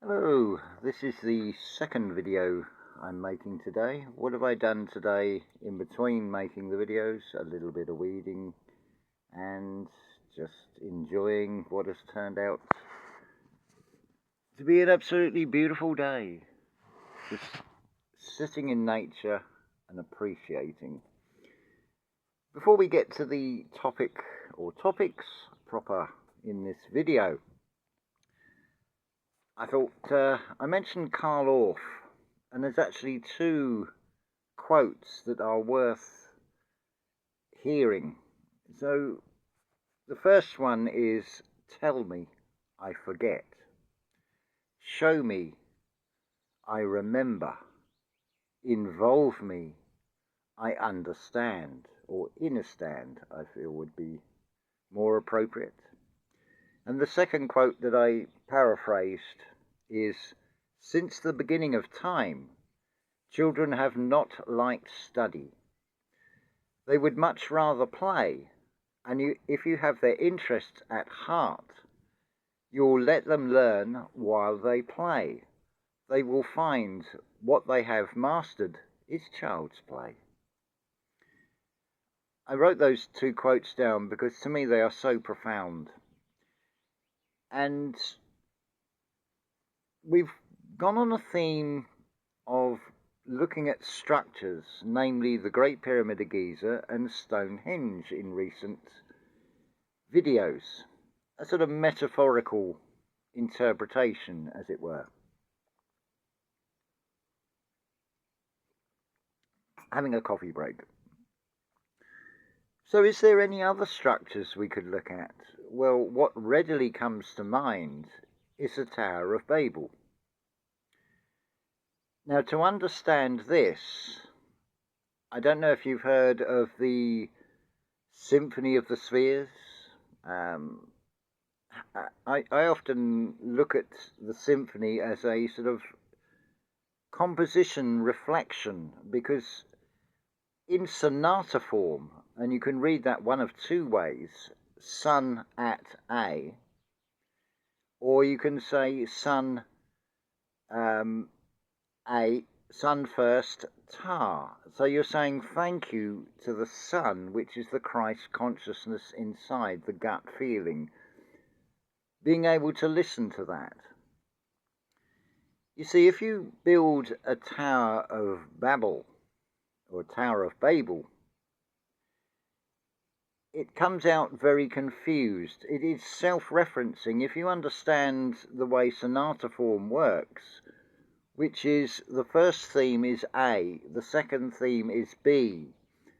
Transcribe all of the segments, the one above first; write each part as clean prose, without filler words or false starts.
Hello, this is the second video I'm making today. What have I done today in between making the videos? A little bit of weeding and just enjoying what has turned out to be an absolutely beautiful day. Just sitting in nature and appreciating. Before we get to the topic or topics proper in this video, I thought I mentioned Karl Orff, and there's actually two quotes that are worth hearing. So the first one is, "Tell me, I forget. Show me, I remember. Involve me, I understand," or "understand," I feel would be more appropriate. And the second quote that I paraphrased is, "Since the beginning of time, children have not liked study. They would much rather play, and if you have their interests at heart, you'll let them learn while they play. They will find what they have mastered is child's play." I wrote those two quotes down because to me they are so profound. And we've gone on a theme of looking at structures, namely the Great Pyramid of Giza and Stonehenge in recent videos. A sort of metaphorical interpretation, as it were. Having a coffee break. So is there any other structures we could look at? Well, what readily comes to mind is the Tower of Babel. Now, to understand this, I don't know if you've heard of the Symphony of the Spheres. I often look at the symphony as a sort of composition reflection, because in sonata form, and you can read that one of two ways, sun at A, or you can say sun A, sun first, ta. So you're saying thank you to the sun, which is the Christ consciousness inside, the gut feeling. Being able to listen to that. You see, if you build a Tower of Babel, or Tower of Babel, it comes out very confused. It is self-referencing. If you understand the way sonata form works, which is the first theme is A, the second theme is B,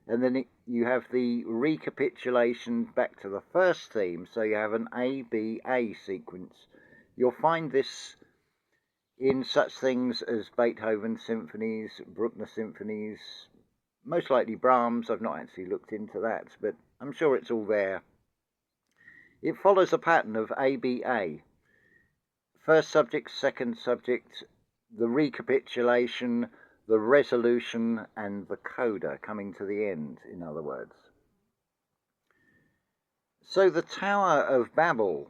and then you have the recapitulation back to the first theme, so you have an A-B-A sequence. You'll find this in such things as Beethoven symphonies, Bruckner symphonies, most likely Brahms. I've not actually looked into that, but I'm sure it's all there. It follows a pattern of A-B-A. First subject, second subject, the recapitulation, the resolution, and the coda coming to the end, in other words. So the Tower of Babel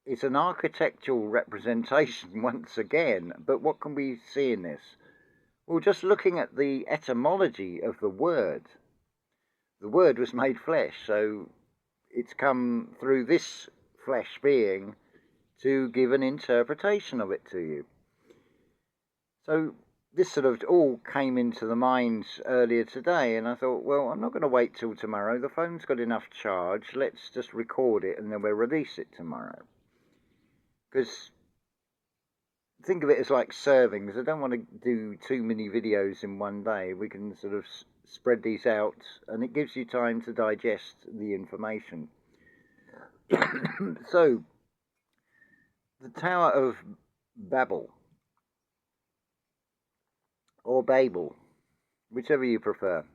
is an architectural representation once again, but what can we see in this? Well, just looking at the etymology of the word was made flesh, so it's come through this flesh being to give an interpretation of it to you. So this sort of all came into the mind earlier today, and I thought, well, I'm not going to wait till tomorrow. The phone's got enough charge. Let's just record it and then we'll release it tomorrow. Because think of it as like servings. I don't want to do too many videos in one day. We can sort of spread these out, and it gives you time to digest the information. So, the Tower of Babel, or Babel, whichever you prefer.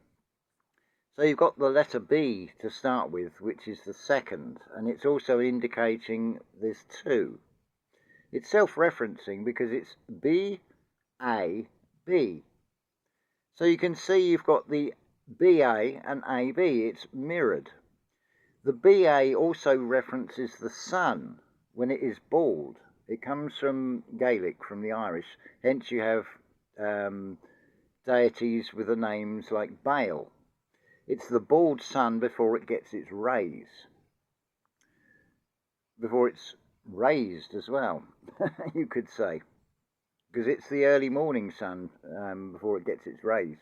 So you've got the letter B to start with, which is the second, and it's also indicating there's two. It's self-referencing because it's B, A, B. So you can see you've got the BA and AB, it's mirrored. The BA also references the sun when it is bald. It comes from Gaelic, from the Irish. Hence you have deities with the names like Baal. It's the bald sun before it gets its rays. Before it's raised as well, you could say. Because it's the early morning sun before it gets its rays.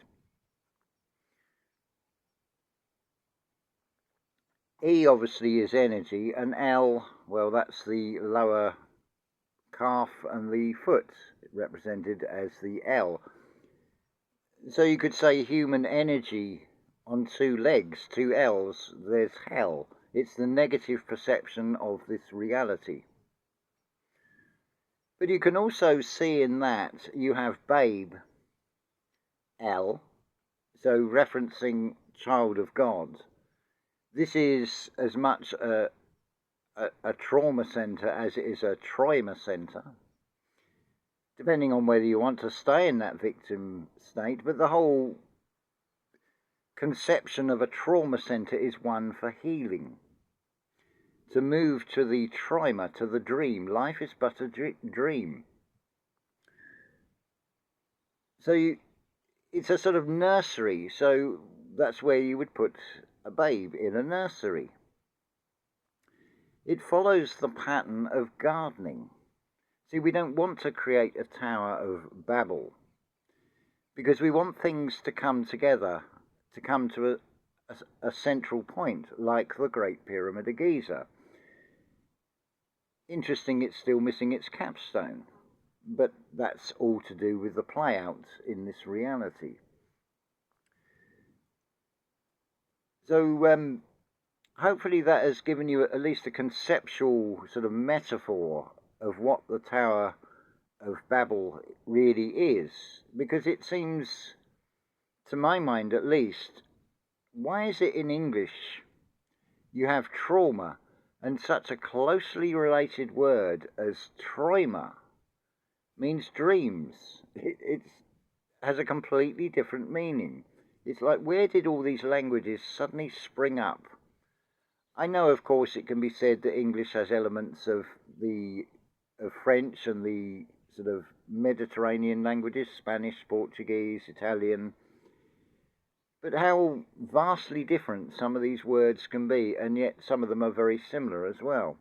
E obviously is energy, and L, well, that's the lower calf and the foot, represented as the L. So you could say human energy on two legs, two L's, there's hell. It's the negative perception of this reality. But you can also see in that you have babe, L, so referencing child of God. This is as much a trauma centre as it is a träume centre, depending on whether you want to stay in that victim state. But the whole conception of a trauma centre is one for healing. To move to the träume, to the dream. Life is but a dream. So it's a sort of nursery, so that's where you would put a babe, in a nursery. It follows the pattern of gardening. See, we don't want to create a Tower of Babel, because we want things to come together, to come to a central point, like the Great Pyramid of Giza. Interesting, it's still missing its capstone, but that's all to do with the play-out in this reality. So hopefully that has given you at least a conceptual sort of metaphor of what the Tower of Babel really is, because it seems, to my mind at least, why is it in English you have trauma and such a closely related word as träume means dreams? It has a completely different meaning. It's like, where did all these languages suddenly spring up? I know, of course, it can be said that English has elements of French and the sort of Mediterranean languages, Spanish, Portuguese, Italian. But how vastly different some of these words can be, and yet some of them are very similar as well,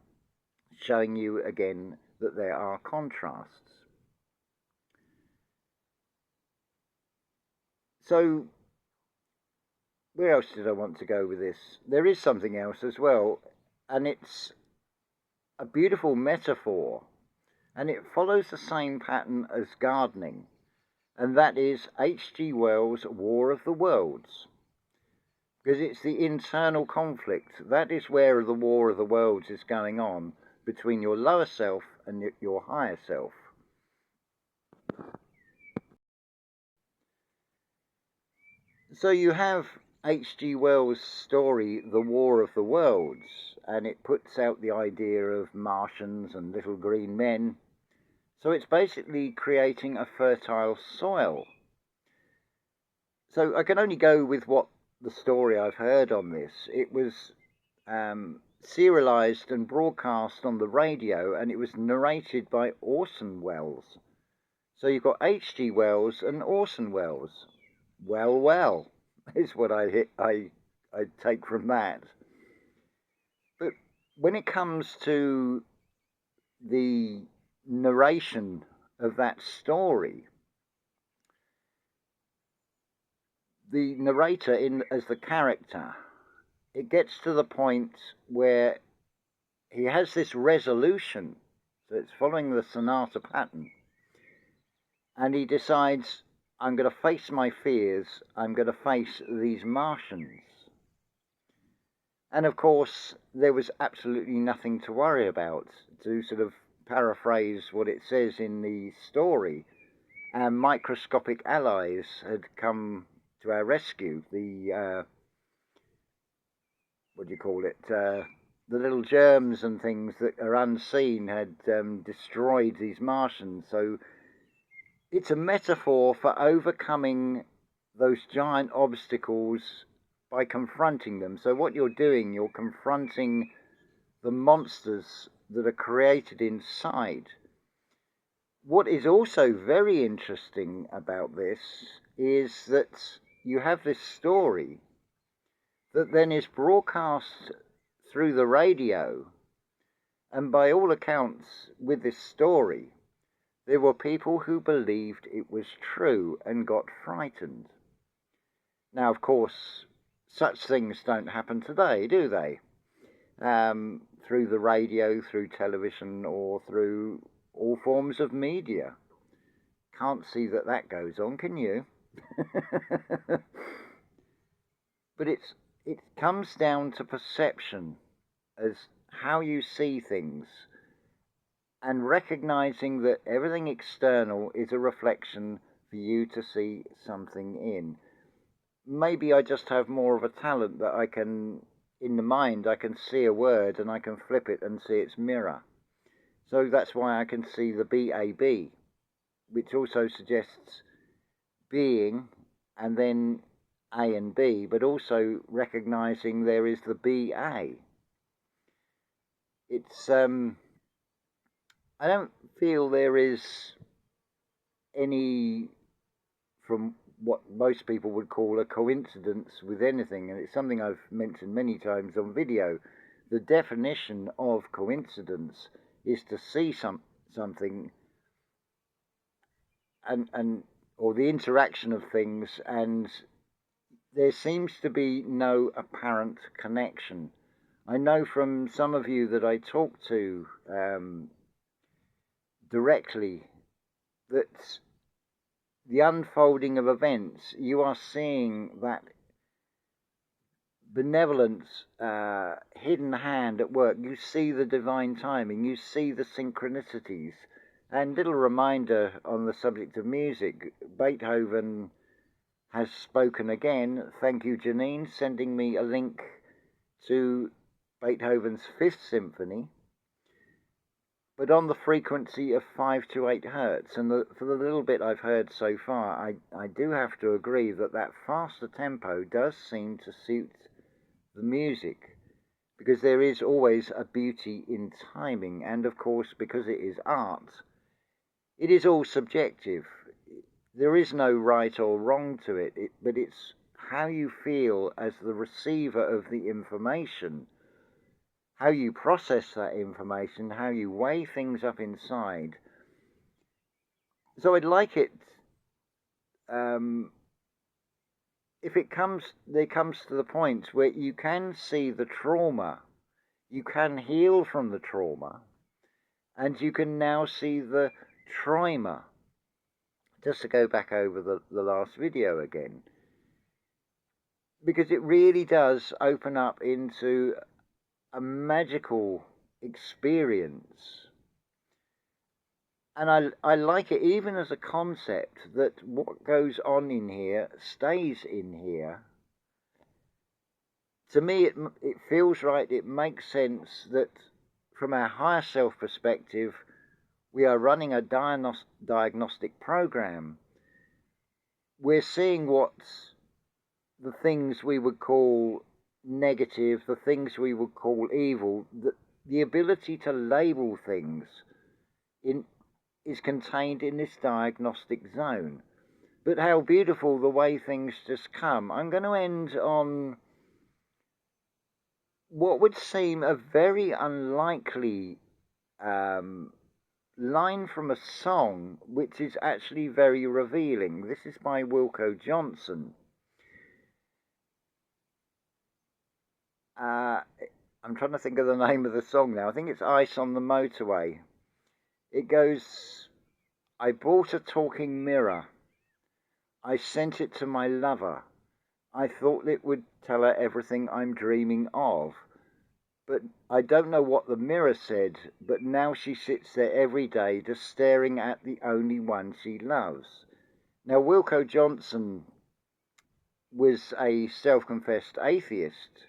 showing you again that there are contrasts. So, where else did I want to go with this? There is something else as well, and it's a beautiful metaphor, and it follows the same pattern as gardening, and that is H.G. Wells' War of the Worlds. Because it's the internal conflict. That is where the War of the Worlds is going on, between your lower self and your higher self. So you have H.G. Wells' story, The War of the Worlds, and it puts out the idea of Martians and little green men. So it's basically creating a fertile soil. So I can only go with what the story I've heard on this. It was serialized and broadcast on the radio, and it was narrated by Orson Welles. So you've got H.G. Wells and Orson Welles. Well, is what I take from that. But when it comes to the narration of that story, the narrator as the character, it gets to the point where he has this resolution, so it's following the Sonata pattern, and he decides, I'm going to face my fears, I'm going to face these Martians. And of course, there was absolutely nothing to worry about. To sort of paraphrase what it says in the story, our microscopic allies had come to our rescue. The, the little germs and things that are unseen had destroyed these Martians. So it's a metaphor for overcoming those giant obstacles by confronting them. So what you're doing, you're confronting the monsters that are created inside. What is also very interesting about this is that you have this story that then is broadcast through the radio, and by all accounts, with this story, there were people who believed it was true and got frightened. Now, of course, such things don't happen today, do they? Through the radio, through television, or through all forms of media. Can't see that that goes on, can you? But it comes down to perception, as how you see things, and recognizing that everything external is a reflection for you to see something in. Maybe I just have more of a talent that I can, in the mind, I can see a word and I can flip it and see its mirror. So that's why I can see the BAB, which also suggests being and then A and B, but also recognizing there is the BA. It's, I don't feel there is any, from what most people would call a coincidence with anything, and it's something I've mentioned many times on video. The definition of coincidence is to see something and or the interaction of things, and there seems to be no apparent connection. I know from some of you that I talk to directly that the unfolding of events, you are seeing that benevolent hidden hand at work. You see the divine timing, you see the synchronicities. And little reminder on the subject of music, Beethoven has spoken again. Thank you, Janine, sending me a link to Beethoven's Fifth Symphony, but on the frequency of 5 to 8 hertz. And for the little bit I've heard so far, I do have to agree that that faster tempo does seem to suit the music, because there is always a beauty in timing, and of course, because it is art, it is all subjective. There is no right or wrong to it, but it's how you feel as the receiver of the information, how you process that information, how you weigh things up inside. So I'd like it, if there comes to the point where you can see the trauma, you can heal from the trauma, and you can now see the Träume. Just to go back over the last video again, because it really does open up into a magical experience. And I like it even as a concept, that what goes on in here stays in here. To me, it feels right, it makes sense that from our higher self perspective, we are running a diagnostic program. We're seeing what's the things we would call negative, the things we would call evil. The ability to label things is contained in this diagnostic zone. But how beautiful the way things just come. I'm going to end on what would seem a very unlikely line from a song, which is actually very revealing. This is by Wilko Johnson. I'm trying to think of the name of the song now. I think it's Ice on the Motorway. It goes, I bought a talking mirror. I sent it to my lover. I thought it would tell her everything I'm dreaming of. But I don't know what the mirror said, but now she sits there every day just staring at the only one she loves. Now, Wilko Johnson was a self-confessed atheist,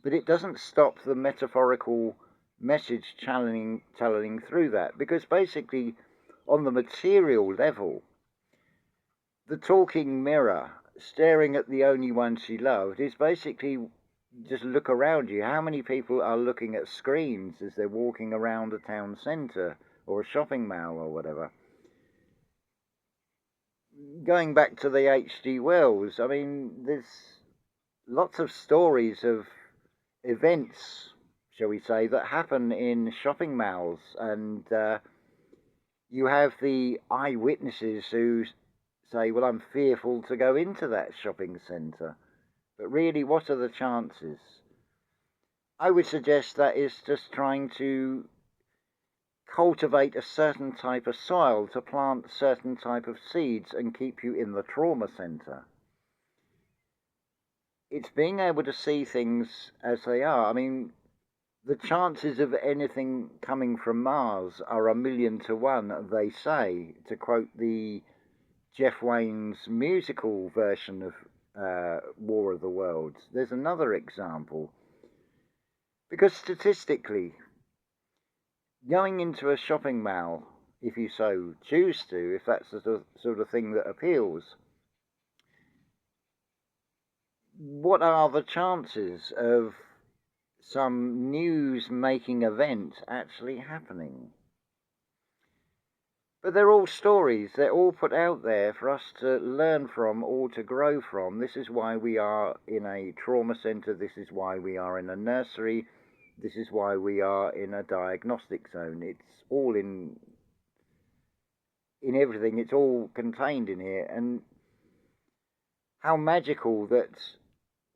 but it doesn't stop the metaphorical message channeling through that, because basically, on the material level, the talking mirror staring at the only one she loved is basically, just look around you. How many people are looking at screens as they're walking around a town centre or a shopping mall or whatever? going back to the H.G. Wells, I mean, there's lots of stories of events, shall we say, that happen in shopping malls, and you have the eyewitnesses who say, well, I'm fearful to go into that shopping centre. But really, what are the chances? I would suggest that is just trying to cultivate a certain type of soil to plant certain type of seeds and keep you in the trauma centre. It's being able to see things as they are. I mean, the chances of anything coming from Mars are 1,000,000 to 1, they say, to quote the Jeff Wayne's musical version of War of the Worlds. There's another example. Because statistically, going into a shopping mall, if you so choose to, if that's the sort of thing that appeals, what are the chances of some news-making event actually happening? But they're all stories. They're all put out there for us to learn from or to grow from. This is why we are in a trauma centre. This is why we are in a nursery. This is why we are in a diagnostic zone. It's all in everything. It's all contained in here. And how magical that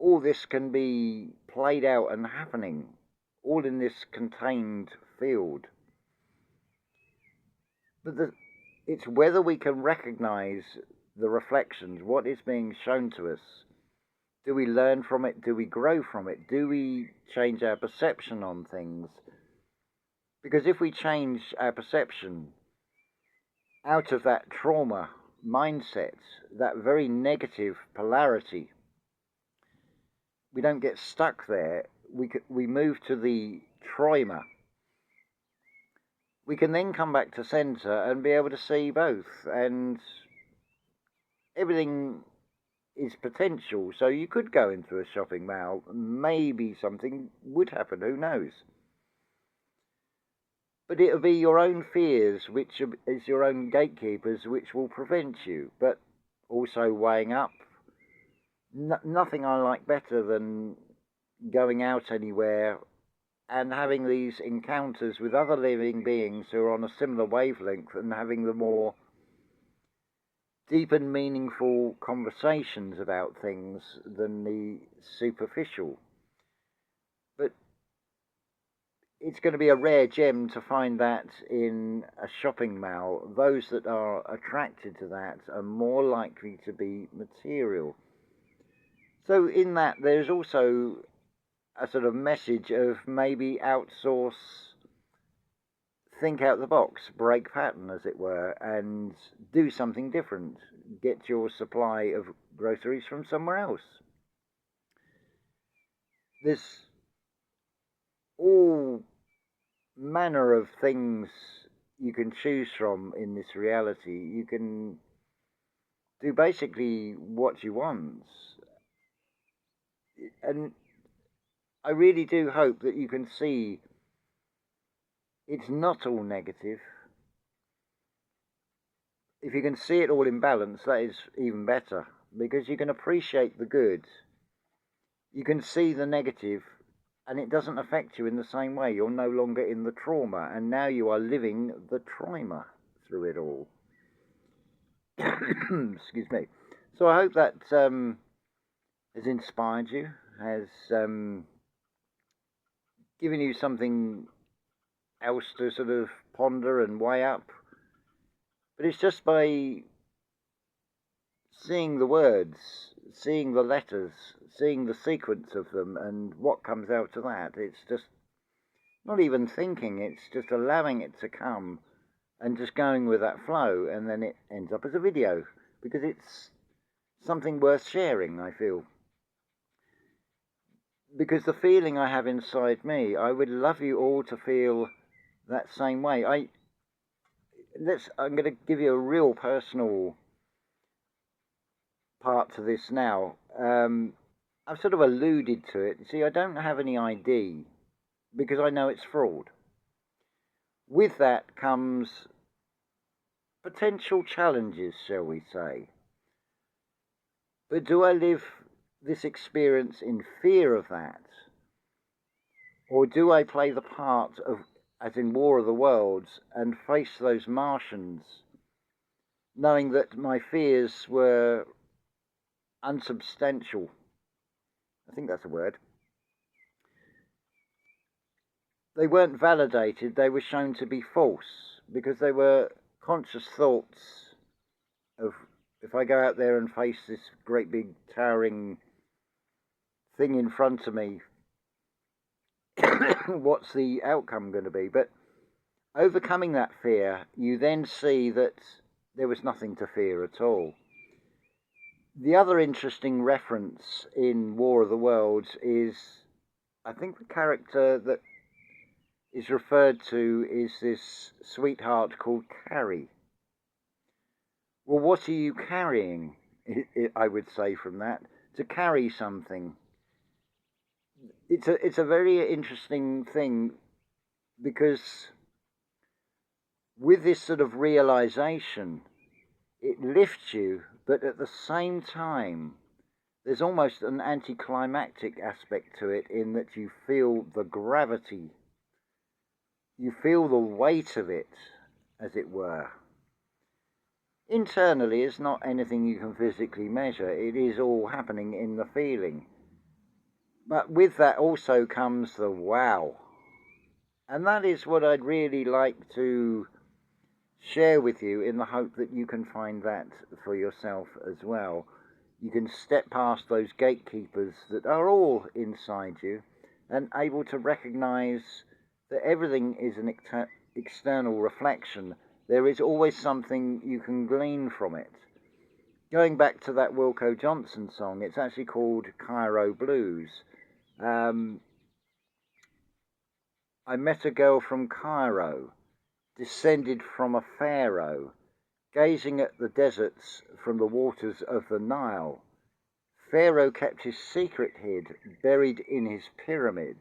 all this can be played out and happening, all in this contained field. But it's whether we can recognize the reflections, what is being shown to us. Do we learn from it? Do we grow from it? Do we change our perception on things? Because if we change our perception out of that trauma mindset, that very negative polarity, we don't get stuck there. We move to the Träume. We can then come back to centre and be able to see both, and everything is potential. So you could go into a shopping mall, maybe something would happen, who knows? But it'll be your own fears, which is your own gatekeepers, which will prevent you. But also weighing up, nothing I like better than going out anywhere and having these encounters with other living beings who are on a similar wavelength and having the more deep and meaningful conversations about things than the superficial. But it's going to be a rare gem to find that in a shopping mall. Those that are attracted to that are more likely to be material. So in that, there's also a sort of message of maybe outsource, think out the box, break pattern, as it were, and do something different. Get your supply of groceries from somewhere else. There's all manner of things you can choose from in this reality. You can do basically what you want. And I really do hope that you can see it's not all negative. If you can see it all in balance, that is even better, because you can appreciate the good. You can see the negative, and it doesn't affect you in the same way. You're no longer in the trauma, and now you are living the Träume through it all. Excuse me. So I hope that has inspired you, has given you something else to sort of ponder and weigh up. But it's just by seeing the words, seeing the letters, seeing the sequence of them and what comes out of that. It's just not even thinking, it's just allowing it to come and just going with that flow, and then it ends up as a video because it's something worth sharing, I feel. Because the feeling I have inside me, I would love you all to feel that same way. I'm going to give you a real personal part to this now. I've sort of alluded to it. See, I don't have any ID because I know it's fraud. With that comes potential challenges, shall we say. But do I live this experience in fear of that? Or do I play the part of, as in War of the Worlds, and face those Martians, knowing that my fears were unsubstantial? I think that's a word. They weren't validated, they were shown to be false, because they were conscious thoughts of, if I go out there and face this great big towering thing in front of me, what's the outcome going to be? But overcoming that fear, you then see that there was nothing to fear at all. The other interesting reference in War of the Worlds is, I think the character that is referred to is this sweetheart called Carrie. Well, what are you carrying? I would say from that. To carry something. It's a very interesting thing, because with this sort of realization, it lifts you, but at the same time, there's almost an anticlimactic aspect to it, in that you feel the gravity, you feel the weight of it, as it were. Internally, it's not anything you can physically measure. It is all happening in the feeling. But with that also comes the wow. And that is what I'd really like to share with you, in the hope that you can find that for yourself as well. You can step past those gatekeepers that are all inside you, and able to recognize that everything is an external reflection. There is always something you can glean from it. Going back to that Wilko Johnson song, it's actually called Cairo Blues. I met a girl from Cairo, descended from a pharaoh, gazing at the deserts from the waters of the Nile. Pharaoh kept his secret hid, buried in his pyramid,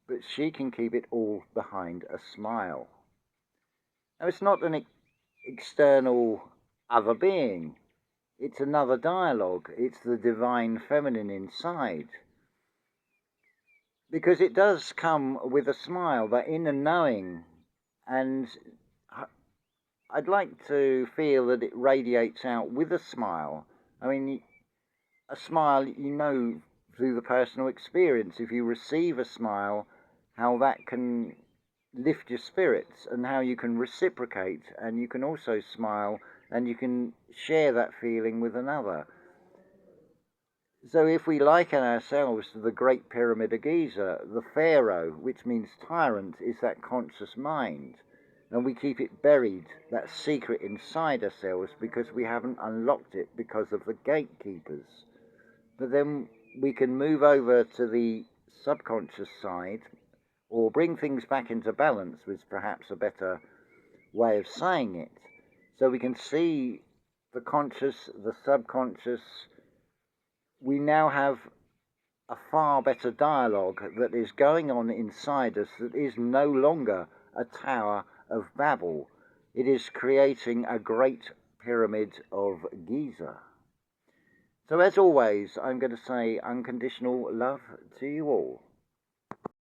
but she can keep it all behind a smile. Now, it's not an external other being. It's another dialogue. It's the divine feminine inside. Because it does come with a smile, that inner knowing, and I'd like to feel that it radiates out with a smile. I mean, a smile, you know, through the personal experience, if you receive a smile, how that can lift your spirits, and how you can reciprocate, and you can also smile, and you can share that feeling with another. So if we liken ourselves to the Great Pyramid of Giza, the pharaoh, which means tyrant, is that conscious mind. And we keep it buried, that secret inside ourselves, because we haven't unlocked it because of the gatekeepers. But then we can move over to the subconscious side, or bring things back into balance, was perhaps a better way of saying it. So we can see the conscious, the subconscious. We now have a far better dialogue that is going on inside us, that is no longer a Tower of Babel. It is creating a great pyramid of Giza. So as always, I'm going to say unconditional love to you all.